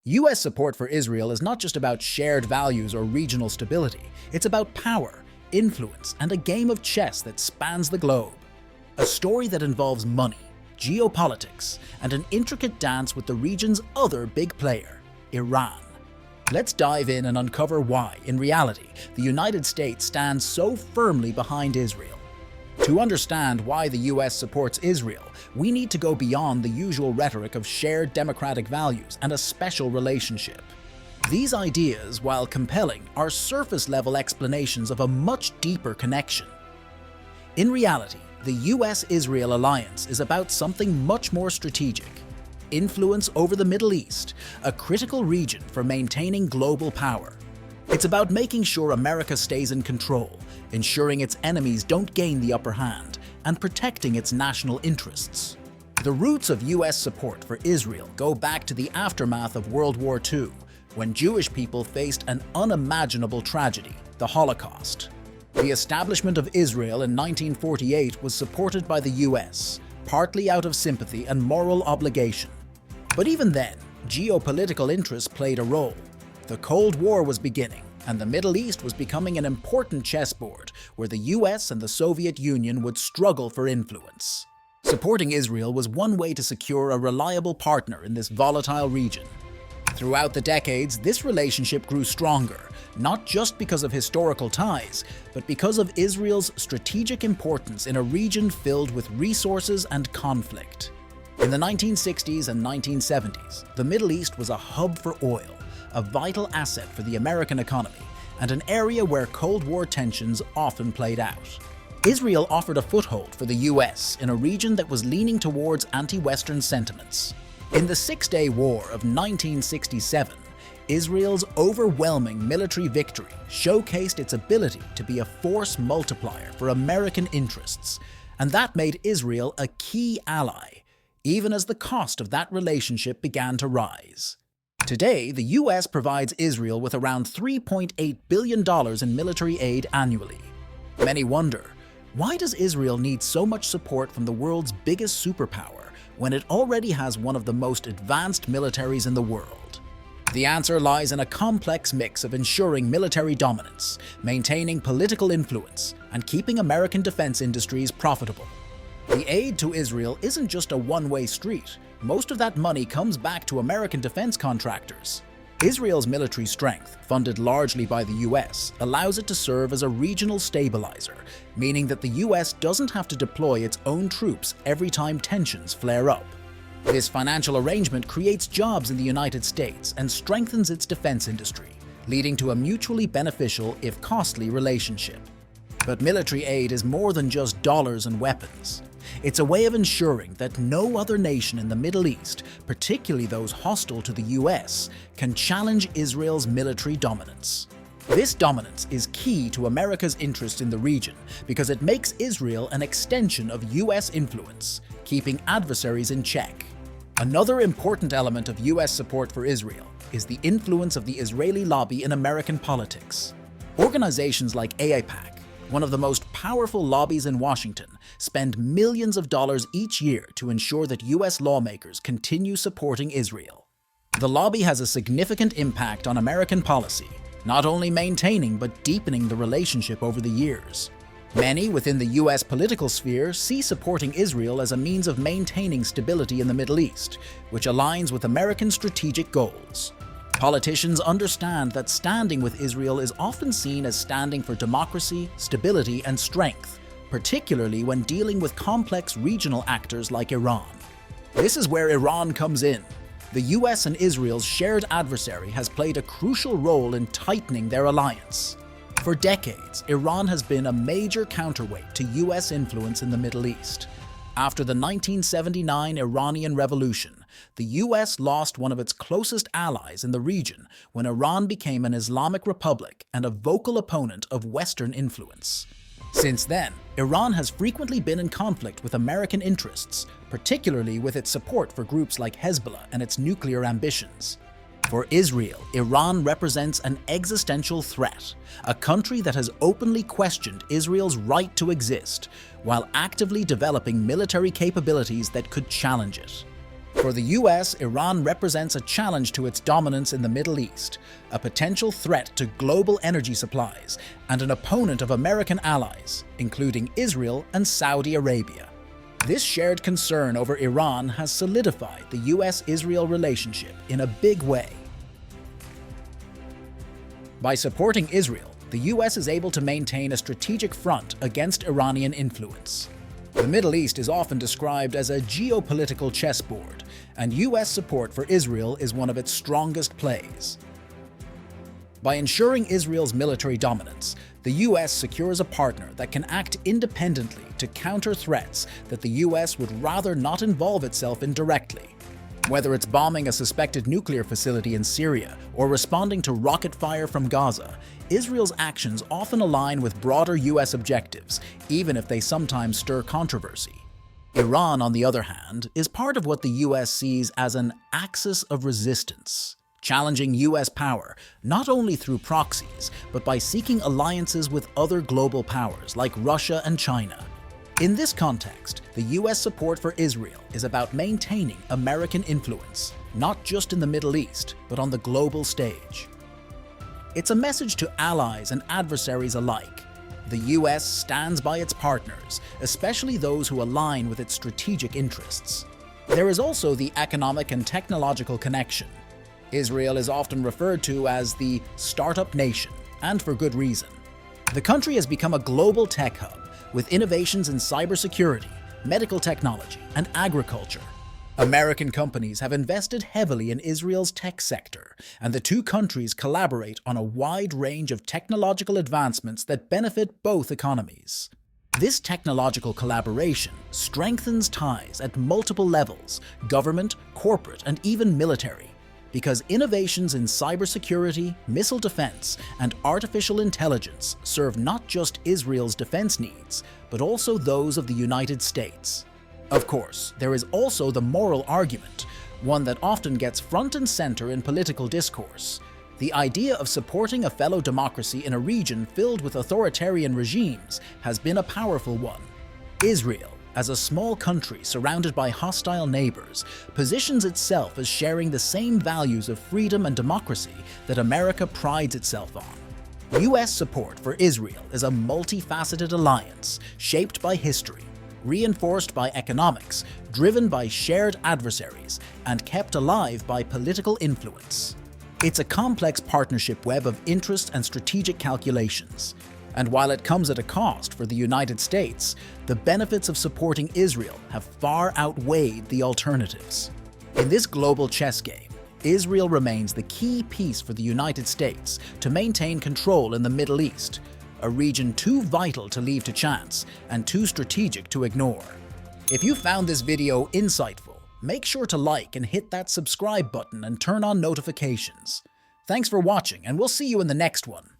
U.S. support for Israel is not just about shared values or regional stability, it's about power, influence, and a game of chess that spans the globe. A story that involves money, geopolitics, and an intricate dance with the region's other big player, Iran. Let's dive in and uncover why, in reality, the United States stands so firmly behind Israel. To understand why the U.S. supports Israel, we need to go beyond the usual rhetoric of shared democratic values and a special relationship. These ideas, while compelling, are surface-level explanations of a much deeper connection. In reality, the U.S. Israel alliance is about something much more strategic: influence over the Middle East, a critical region for maintaining global power. It's about making sure America stays in control, ensuring its enemies don't gain the upper hand, and protecting its national interests. The roots of U.S. support for Israel go back to the aftermath of World War II, when Jewish people faced an unimaginable tragedy, the Holocaust. The establishment of Israel in 1948 was supported by the U.S., partly out of sympathy and moral obligation. But even then, geopolitical interests played a role. The Cold War was beginning, and the Middle East was becoming an important chessboard where the U.S. and the Soviet Union would struggle for influence. Supporting Israel was one way to secure a reliable partner in this volatile region. Throughout the decades, this relationship grew stronger, not just because of historical ties, but because of Israel's strategic importance in a region filled with resources and conflict. In the 1960s and 1970s, the Middle East was a hub for oil, a vital asset for the American economy, and an area where Cold War tensions often played out. Israel offered a foothold for the U.S. in a region that was leaning towards anti-Western sentiments. In the Six-Day War of 1967, Israel's overwhelming military victory showcased its ability to be a force multiplier for American interests, and that made Israel a key ally, even as the cost of that relationship began to rise. Today, the U.S. provides Israel with around $3.8 billion in military aid annually. Many wonder, why does Israel need so much support from the world's biggest superpower when it already has one of the most advanced militaries in the world? The answer lies in a complex mix of ensuring military dominance, maintaining political influence, and keeping American defense industries profitable. The aid to Israel isn't just a one-way street. Most of that money comes back to American defense contractors. Israel's military strength, funded largely by the U.S., allows it to serve as a regional stabilizer, meaning that the U.S. doesn't have to deploy its own troops every time tensions flare up. This financial arrangement creates jobs in the United States and strengthens its defense industry, leading to a mutually beneficial, if costly, relationship. But military aid is more than just dollars and weapons. It's a way of ensuring that no other nation in the Middle East, particularly those hostile to the U.S., can challenge Israel's military dominance. This dominance is key to America's interest in the region because it makes Israel an extension of U.S. influence, keeping adversaries in check. Another important element of U.S. support for Israel is the influence of the Israeli lobby in American politics. Organizations like AIPAC, one of the most powerful lobbies in Washington, spend millions of dollars each year to ensure that U.S. lawmakers continue supporting Israel. The lobby has a significant impact on American policy, not only maintaining but deepening the relationship over the years. Many within the U.S. political sphere see supporting Israel as a means of maintaining stability in the Middle East, which aligns with American strategic goals. Politicians understand that standing with Israel is often seen as standing for democracy, stability, and strength, particularly when dealing with complex regional actors like Iran. This is where Iran comes in. The U.S. and Israel's shared adversary has played a crucial role in tightening their alliance. For decades, Iran has been a major counterweight to U.S. influence in the Middle East. After the 1979 Iranian Revolution, the U.S. lost one of its closest allies in the region when Iran became an Islamic republic and a vocal opponent of Western influence. Since then, Iran has frequently been in conflict with American interests, particularly with its support for groups like Hezbollah and its nuclear ambitions. For Israel, Iran represents an existential threat, a country that has openly questioned Israel's right to exist, while actively developing military capabilities that could challenge it. For the US, Iran represents a challenge to its dominance in the Middle East, a potential threat to global energy supplies, and an opponent of American allies, including Israel and Saudi Arabia. This shared concern over Iran has solidified the US-Israel relationship in a big way. By supporting Israel, the US is able to maintain a strategic front against Iranian influence. The Middle East is often described as a geopolitical chessboard, and US support for Israel is one of its strongest plays. By ensuring Israel's military dominance, the US secures a partner that can act independently to counter threats that the US would rather not involve itself in directly. Whether it's bombing a suspected nuclear facility in Syria or responding to rocket fire from Gaza, Israel's actions often align with broader US objectives, even if they sometimes stir controversy. Iran, on the other hand, is part of what the US sees as an axis of resistance, challenging US power not only through proxies, but by seeking alliances with other global powers like Russia and China. In this context, the US support for Israel is about maintaining American influence, not just in the Middle East, but on the global stage. It's a message to allies and adversaries alike. The US stands by its partners, especially those who align with its strategic interests. There is also the economic and technological connection. Israel is often referred to as the startup nation, and for good reason. The country has become a global tech hub, with innovations in cybersecurity, medical technology, and agriculture. American companies have invested heavily in Israel's tech sector, and the two countries collaborate on a wide range of technological advancements that benefit both economies. This technological collaboration strengthens ties at multiple levels: government, corporate, and even military. Because innovations in cybersecurity, missile defense, and artificial intelligence serve not just Israel's defense needs, but also those of the United States. Of course, there is also the moral argument, one that often gets front and center in political discourse. The idea of supporting a fellow democracy in a region filled with authoritarian regimes has been a powerful one. Israel, as a small country surrounded by hostile neighbors, positions itself as sharing the same values of freedom and democracy that America prides itself on. US support for Israel is a multifaceted alliance shaped by history, reinforced by economics, driven by shared adversaries, and kept alive by political influence. It's a complex partnership web of interest and strategic calculations. And while it comes at a cost for the United States, the benefits of supporting Israel have far outweighed the alternatives. In this global chess game, Israel remains the key piece for the United States to maintain control in the Middle East, a region too vital to leave to chance and too strategic to ignore. If you found this video insightful, make sure to like and hit that subscribe button and turn on notifications. Thanks for watching, and we'll see you in the next one.